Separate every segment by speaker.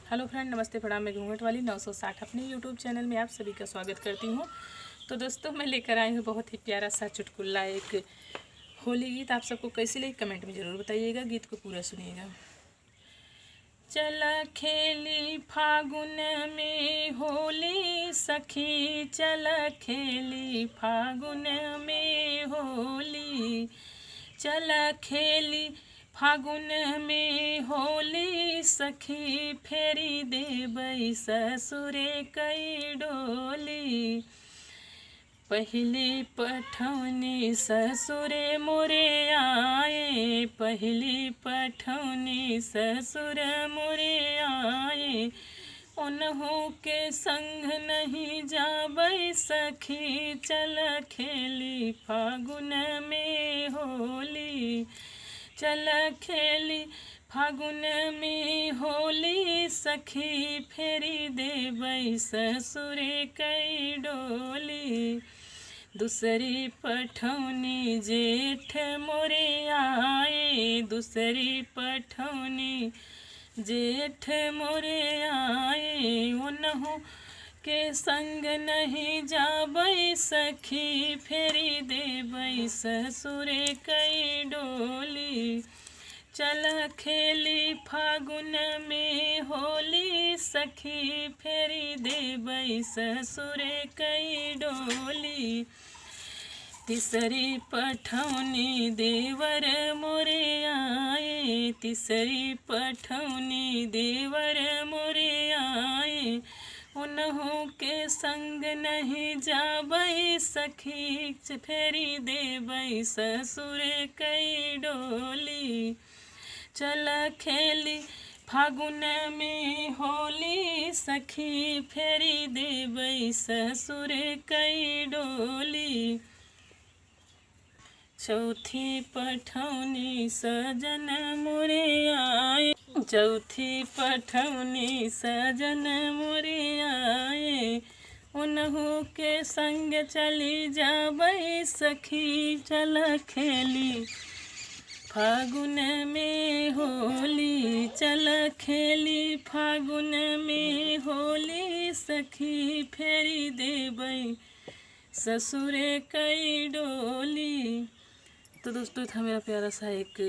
Speaker 1: Hello friend, नमस्ते प्रणाम। मैं घूंघट वाली 960 अपने यूट्यूब चैनल में आप सभी का स्वागत करती हूँ। तो दोस्तों, मैं लेकर आई हूँ बहुत ही प्यारा सा चुटकुला, एक होली गीत। आप सबको कैसी लगी कमेंट में ज़रूर बताइएगा। गीत को पूरा सुनिएगा। चला खेली फागुन में होली सखी, चला खेली फागुन में होली, चला खेली फागुन में होली सखी, फेरी देबै ससुरे कई डोली। पहले पठौनी ससुरे मोरे आए, पहली पठौनी ससुर मोरे आए, उन्हों के संग नहीं जाबै सखी, चल खेली फागुन में होली, चल खेली फागुन में होली सखी, फेरी देबै ससुरे कई डोली। दूसरी पठौनी जेठ मोरे आए, दूसरी पठौनी जेठ मोरे आए, उन्हों के संग नहीं जाबै सखी, फेरी देबै ससुरे कई डोली। चल खेली फागुन में होली सखी, फेरी देबै ससुरे कई डोली। तीसरी पठौनी देवर मोरे आए, तीसरी पठौनी देवर मोरे आए, उन्हों के संग नहीं जाबै सखी, फेरी देबै ससुरे कई डोली। चल खेली फागुन में होली सखी, फेरी देबै ससुरे कई डोली। चौथी पठौनी सजन मोरे आए, चौथी पठौनी सजन मोरे आए, उन्हों के संग चली जाबै सखी, चल खेली फागुन में होली, चल खेली फागुन में होली सखी, फेरी देबै ससुरे कई डोली। तो दोस्तों, था मेरा प्यारा सा एक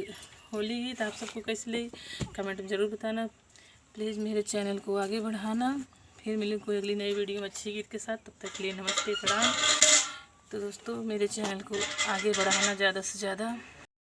Speaker 1: होली गीत। आप सबको कैसी लगी कमेंट में ज़रूर बताना। प्लीज़ मेरे चैनल को आगे बढ़ाना। फिर मिलेंगे कोई अगली नई वीडियो में अच्छी गीत के साथ। तब तक के लिए नमस्ते प्रणाम। तो दोस्तों, मेरे चैनल को आगे बढ़ाना ज़्यादा से ज़्यादा।